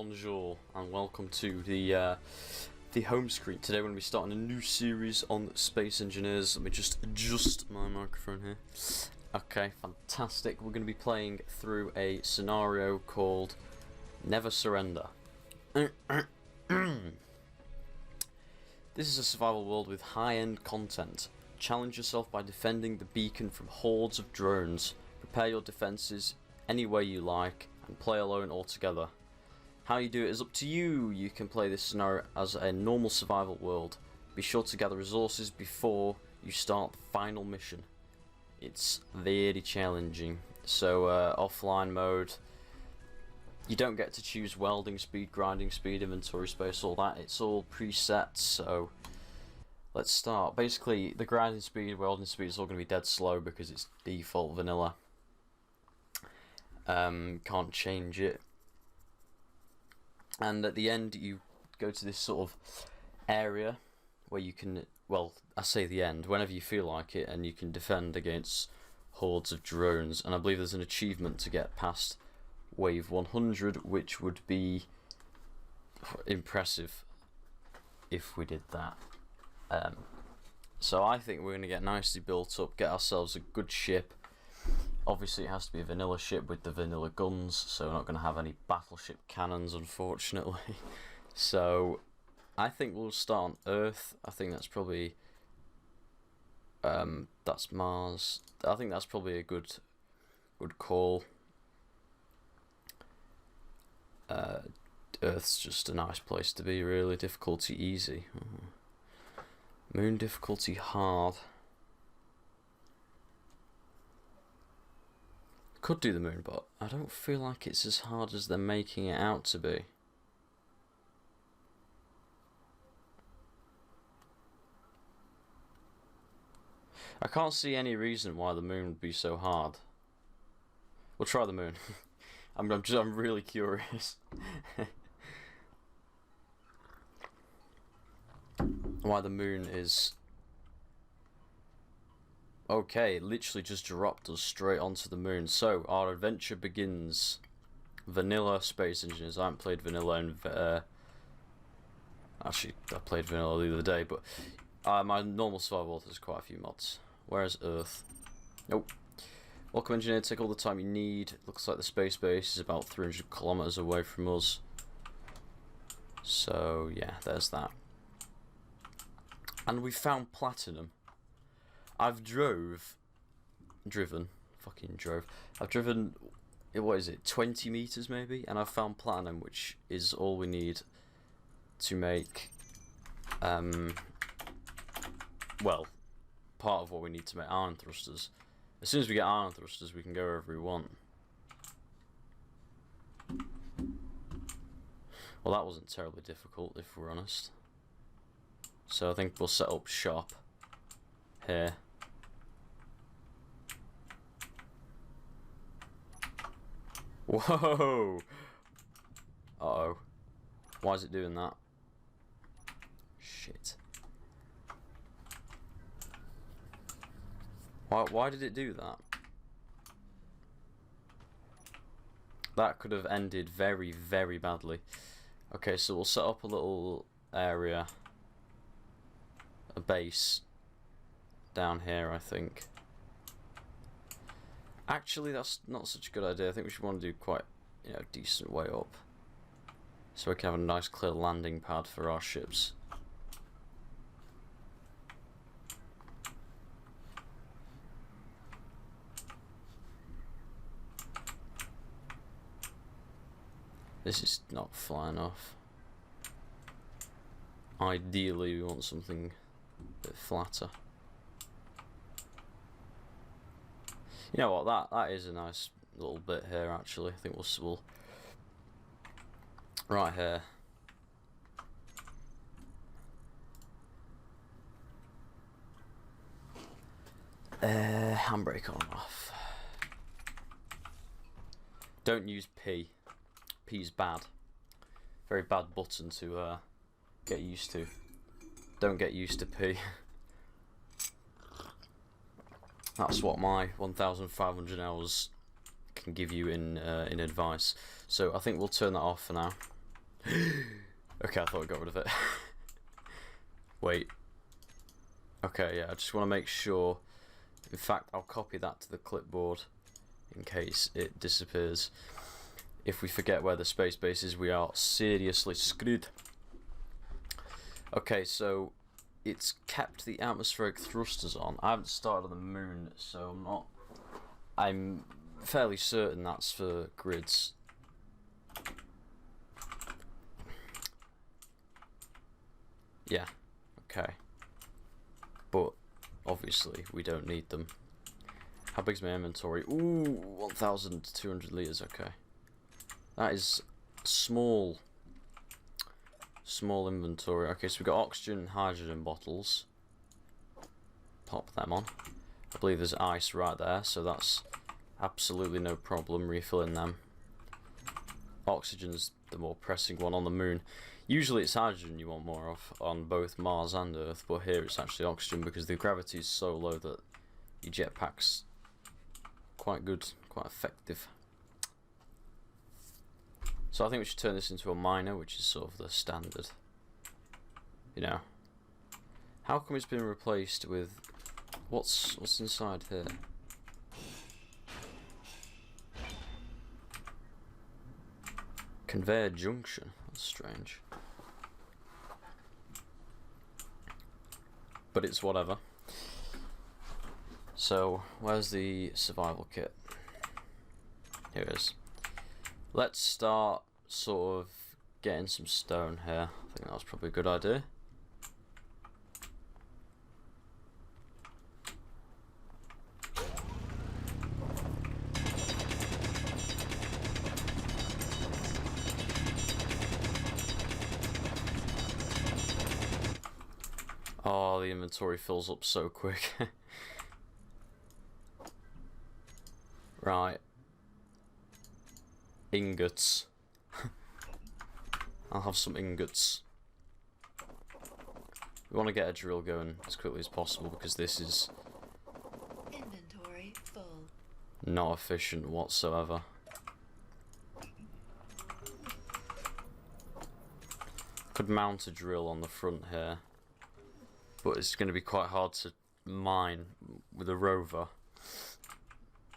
bonjour, and welcome to the home screen. Today we're going to be starting a new series on space engineers. Let me just adjust my microphone here. Okay, fantastic. We're going to be playing through a scenario called Never Surrender. This is a survival world with high-end content. Challenge yourself by defending the beacon from hordes of drones. Prepare your defenses any way you like, and play alone or together. How you do it is up to you. You can play this scenario as a normal survival world. Be sure to gather resources before you start the final mission. It's very challenging. So offline mode, you don't get to choose welding speed, grinding speed, inventory space, all that. It's all preset, so let's start. Basically, the grinding speed, welding speed is all going to be dead slow because it's default vanilla. Can't change it. And at the end you go to this sort of area where you can, well, I say the end, whenever you feel like it, and you can defend against hordes of drones. And I believe there's an achievement to get past wave 100, which would be impressive if we did that. So I think we're going to get nicely built up, get ourselves a good ship. Obviously it has to be a vanilla ship with the vanilla guns, so we're not going to have any battleship cannons, unfortunately. So I think we'll start on Earth. I think that's probably that's Mars. I think that's probably a good call. Earth's just a nice place to be, really. Difficulty easy. Moon difficulty hard. Could do the moon, but I don't feel like it's as hard as they're making it out to be. I can't see any reason why the moon would be so hard. We'll try the moon. I'm really curious. Why the moon is... Okay, it literally just dropped us straight onto the moon. So, our adventure begins. Vanilla space engineers. I haven't played vanilla in... Actually, I played vanilla the other day, but my normal survival world has quite a few mods. Where's Earth? Nope. Welcome engineer, take all the time you need. Looks like the space base is about 300 kilometers away from us. So, yeah, there's that. And we found platinum. I've driven, what is it, 20 meters maybe, and I've found platinum, which is all we need to make, well, part of what we need to make iron thrusters. As soon as we get iron thrusters, we can go wherever we want. Well, that wasn't terribly difficult, if we're honest. So I think we'll set up shop here. Whoa! Uh-oh. Why is it doing that? Shit. Why did it do that? That could have ended very, very badly. Okay, so we'll set up a little area. A base. Down here, I think. Actually, that's not such a good idea. I think we should want to do quite, a decent way up, so we can have a nice clear landing pad for our ships. This is not flying off. Ideally, we want something a bit flatter. You know what, that is a nice little bit here, actually. I think we'll right here. Handbrake on off. Don't use P. P's bad. Very bad button to get used to. Don't get used to P. That's what my 1,500 hours can give you in advice. So I think we'll turn that off for now. Okay, I thought I got rid of it. Wait. Okay, yeah, I just want to make sure. In fact, I'll copy that to the clipboard in case it disappears. If we forget where the space base is, we are seriously screwed. Okay, so it's kept the atmospheric thrusters on. I haven't started on the moon, so I'm fairly certain that's for grids. Yeah, okay. But obviously we don't need them. How big's my inventory? Ooh, 1,200 litres, okay. That is small. Small inventory. Okay, so we've got oxygen and hydrogen bottles. Pop them on. I believe there's ice right there, so that's absolutely no problem refilling them. Oxygen's the more pressing one on the moon. Usually it's hydrogen you want more of on both Mars and Earth, but here it's actually oxygen because the gravity is so low that your jetpack's quite good, quite effective. So I think we should turn this into a miner, which is sort of the standard. You know. How come it's been replaced with what's inside here? Conveyor junction. That's strange. But it's whatever. So, where's the survival kit? Here it is. Let's start sort of getting some stone here. I think that's probably a good idea. Oh, the inventory fills up so quick. Right. Ingots. I'll have some ingots. We want to get a drill going as quickly as possible because this is inventory full. Not efficient whatsoever. Could mount a drill on the front here, but it's going to be quite hard to mine with a rover.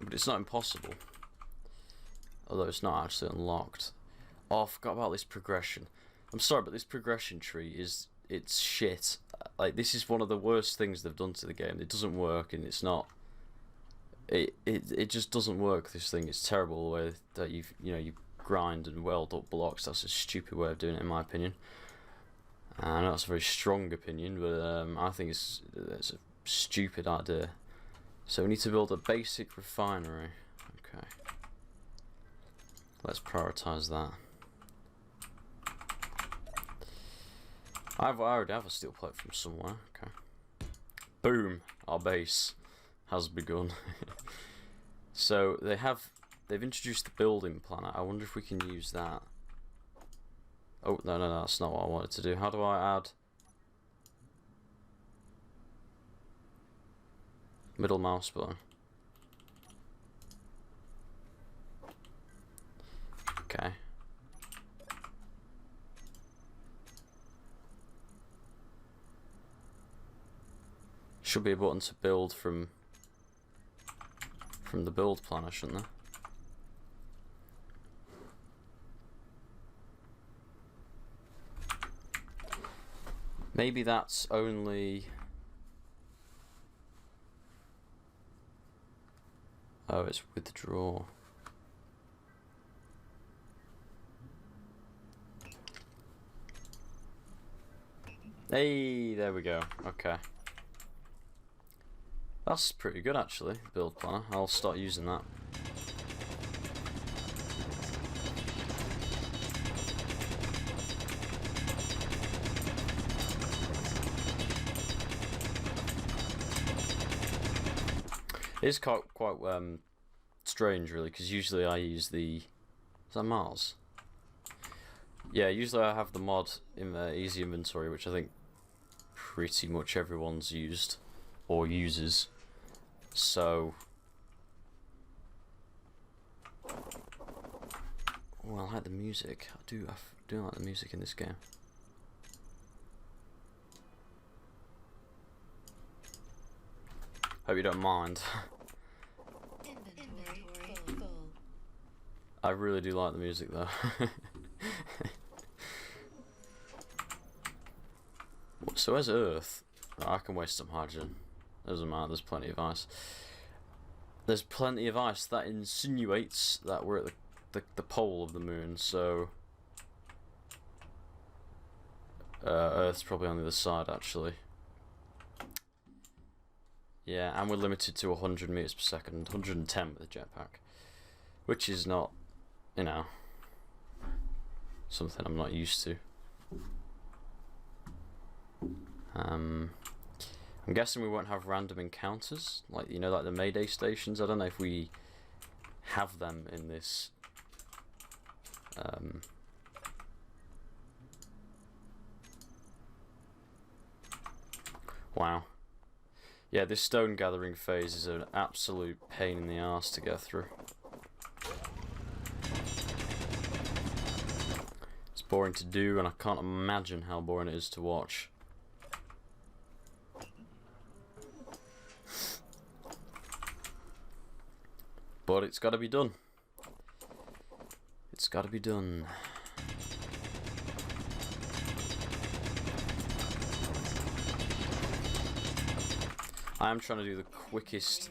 But it's not impossible. Although it's not actually unlocked. Oh, I forgot about this progression. I'm sorry, but this progression tree it's shit. Like, this is one of the worst things they've done to the game. It doesn't work, and it's not. It just doesn't work. This thing, it's terrible the way that you grind and weld up blocks. That's a stupid way of doing it, in my opinion. I know that's a very strong opinion, but I think it's a stupid idea. So we need to build a basic refinery. Okay. Let's prioritize that. I already have a steel plate from somewhere. Okay. Boom! Our base has begun. So they've introduced the building planner. I wonder if we can use that. Oh no, that's not what I wanted to do. How do I add middle mouse button? Okay. Should be a button to build from the build planner, shouldn't there? Maybe that's only... Oh, it's withdraw. Hey, there we go. Okay. That's pretty good, actually, the build planner. I'll start using that. It is quite strange, really, because usually I use the... Is that Mars? Yeah, usually I have the mod in the easy inventory, which I think pretty much everyone's used or uses. So Well, I like the music. I do like the music in this game. Hope you don't mind. Inventory full. I really do like the music though. So as Earth, I can waste some hydrogen. Doesn't matter, there's plenty of ice. There's plenty of ice that insinuates that we're at the pole of the moon, so Earth's probably on the other side actually. Yeah, and we're limited to 100 meters per second, 110 with a jetpack, which is not, you know, something I'm not used to. I'm guessing we won't have random encounters, like, you know, like the Mayday stations. I don't know if we have them in this. Wow. Yeah, this stone gathering phase is an absolute pain in the arse to get through. It's boring to do, and I can't imagine how boring it is to watch. But it's got to be done. It's got to be done. I am trying to do the quickest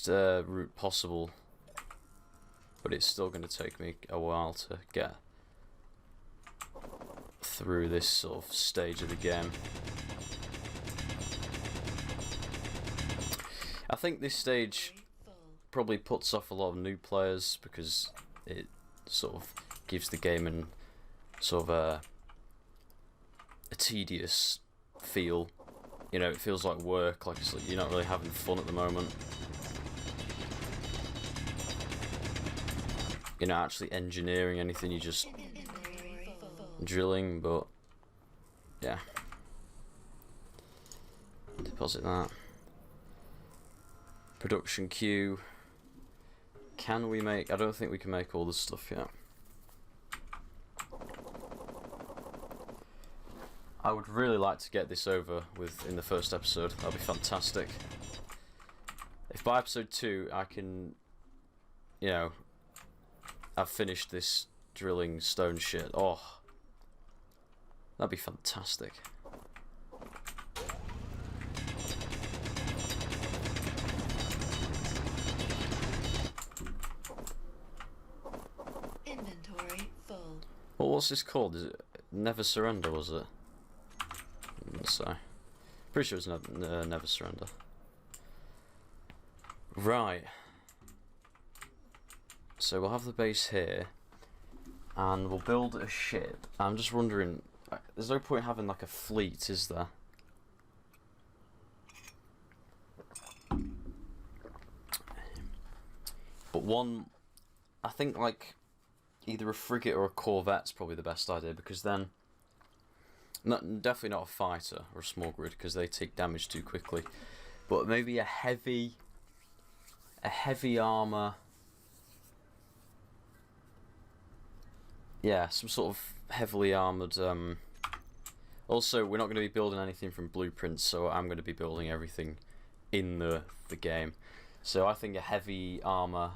route possible, but it's still going to take me a while to get through this sort of stage of the game. I think this stage probably puts off a lot of new players because it sort of gives the game an sort of a tedious feel. You know, it feels like work, like it's like you're not really having fun at the moment. You're not actually engineering anything, you're just drilling, but yeah. Deposit that. Production queue. Can we make... I don't think we can make all this stuff yet. I would really like to get this over with in the first episode. That'd be fantastic. If by episode 2 I can, you know, I've finished this drilling stone shit. Oh, that'd be fantastic. Inventory full. Well, what's this called? Is it Never Surrender, was it? So, pretty sure it's Never Surrender. Right. So we'll have the base here, and we'll build a ship. I'm just wondering, there's no point having like a fleet, is there? But one, I think like either a frigate or a corvette's probably the best idea, because then definitely not a fighter or a small grid because they take damage too quickly, but maybe a heavy armor. Yeah, some sort of heavily armored. Also, we're not going to be building anything from blueprints, so I'm going to be building everything in the game. So I think a heavy armor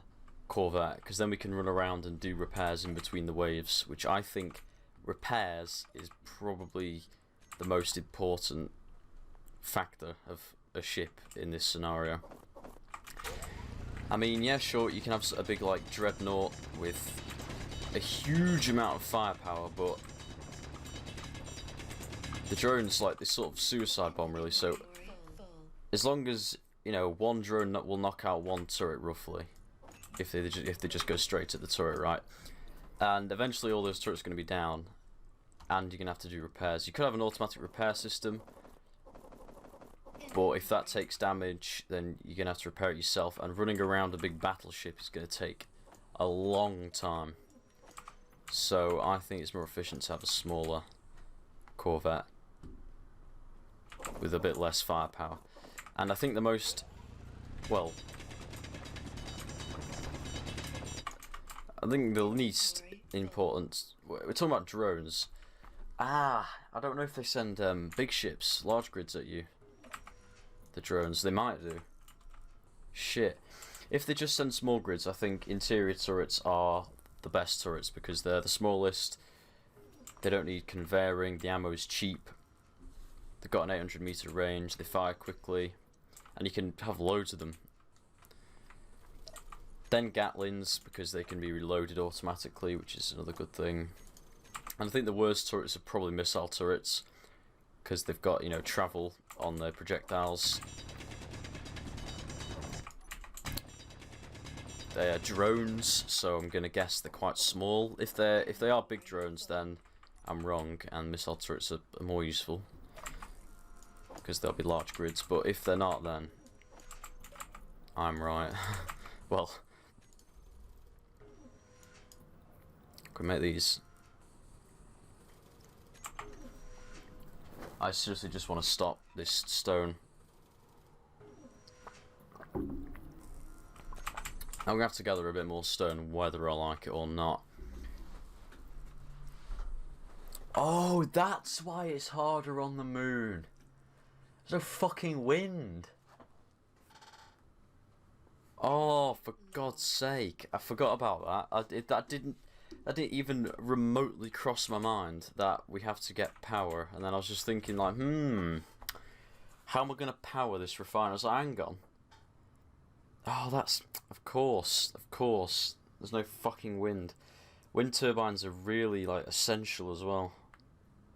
corvette, because then we can run around and do repairs in between the waves, which I think repairs is probably the most important factor of a ship in this scenario. I mean, yeah, sure, you can have a big like dreadnought with a huge amount of firepower, but the drone's like this sort of suicide bomb, really. So as long as, you know, one drone will knock out one turret roughly, if they just go straight at the turret, right? And eventually all those turrets are going to be down, and you're going to have to do repairs. You could have an automatic repair system, but if that takes damage, then you're going to have to repair it yourself, and running around a big battleship is going to take a long time. So I think it's more efficient to have a smaller corvette with a bit less firepower. And I think the most, well, I think the least important... We're talking about drones. I don't know if they send big ships, large grids at you. The drones, they might do. Shit. If they just send small grids, I think interior turrets are the best turrets because they're the smallest. They don't need conveying, the ammo is cheap. They've got an 800 meter range, they fire quickly, and you can have loads of them. Then Gatlings, because they can be reloaded automatically, which is another good thing. And I think the worst turrets are probably missile turrets, because they've got, you know, travel on their projectiles. They are drones, so I'm gonna guess they're quite small. If they are big drones, then I'm wrong, and missile turrets are more useful because they'll be large grids. But if they're not, then I'm right. Well, can make these. I seriously just want to stop this stone. I'm gonna have to gather a bit more stone, whether I like it or not. Oh, that's why it's harder on the moon. There's no fucking wind. Oh, for God's sake! I forgot about that. That didn't even remotely cross my mind that we have to get power. And then I was just thinking, like, how am I gonna power this refiner? I was like, hang on. Oh, that's of course. There's no fucking wind. Wind turbines are really like essential as well.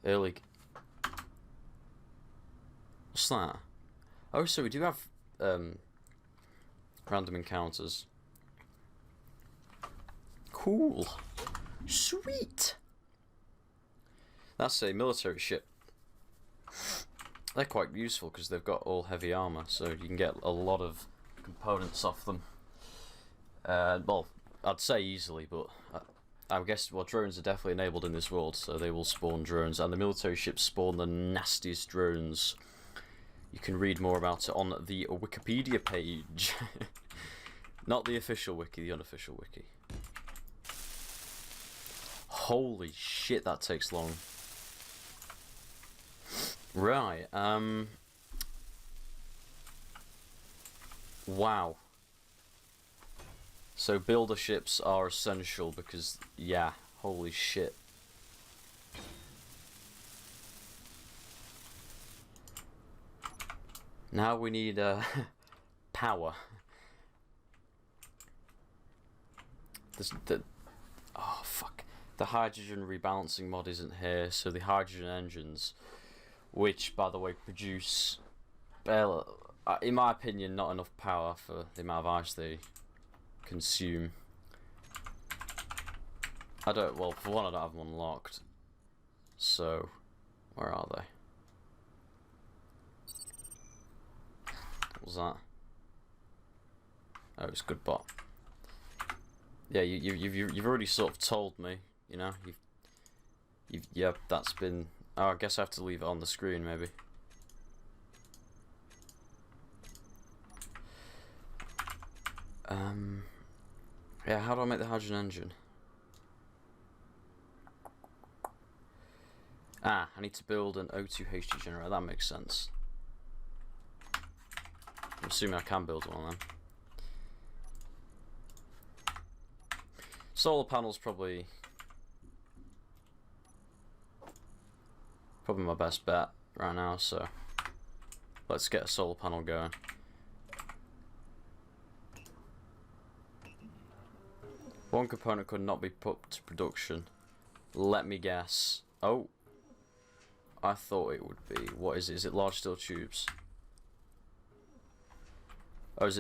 Early. What's that? Oh, so we do have random encounters. Cool. Sweet. That's a military ship. They're quite useful because they've got all heavy armor, so you can get a lot of components off them. Well, I'd say easily, but I guess, well, drones are definitely enabled in this world, so they will spawn drones, and the military ships spawn the nastiest drones. You can read more about it on the Wikipedia page. Not the official wiki, the unofficial wiki. Holy shit, that takes long. Right, wow. So builder ships are essential because, yeah, holy shit. Now we need power. Oh fuck. The hydrogen rebalancing mod isn't here, so the hydrogen engines, which by the way produce, in my opinion, not enough power for the amount of ice they consume. Well, for one, I don't have them unlocked. So, where are they? What was that? Oh, it's good bot. Yeah, you've already sort of told me, you know. Yeah, that's been. Oh, I guess I have to leave it on the screen, maybe. Yeah, how do I make the hydrogen engine? I need to build an O2 HG generator. That makes sense. I'm assuming I can build one then. Solar panels probably my best bet right now, so let's get a solar panel going. One component could not be put to production. Let me guess. Oh, I thought it would be. What is it? Is it large steel tubes? Oh, is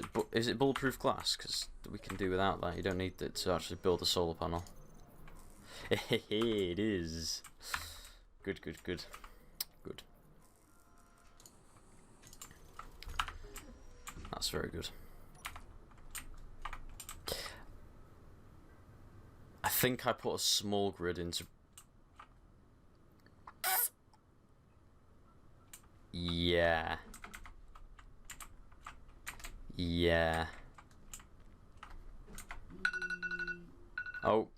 it bulletproof glass? Because we can do without that. You don't need it to actually build a solar panel. It is. Good. That's very good. I think I put a small grid into... Yeah. Oh.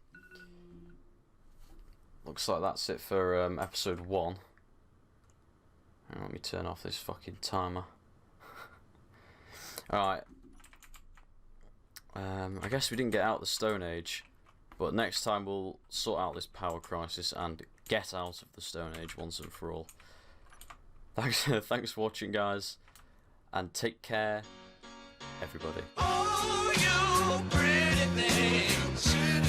Looks like that's it for episode 1. And let me turn off this fucking timer. Alright. I guess we didn't get out the Stone Age, but next time we'll sort out this power crisis and get out of the Stone Age once and for all. Thanks for watching, guys, and take care, everybody. Oh, you pretty things.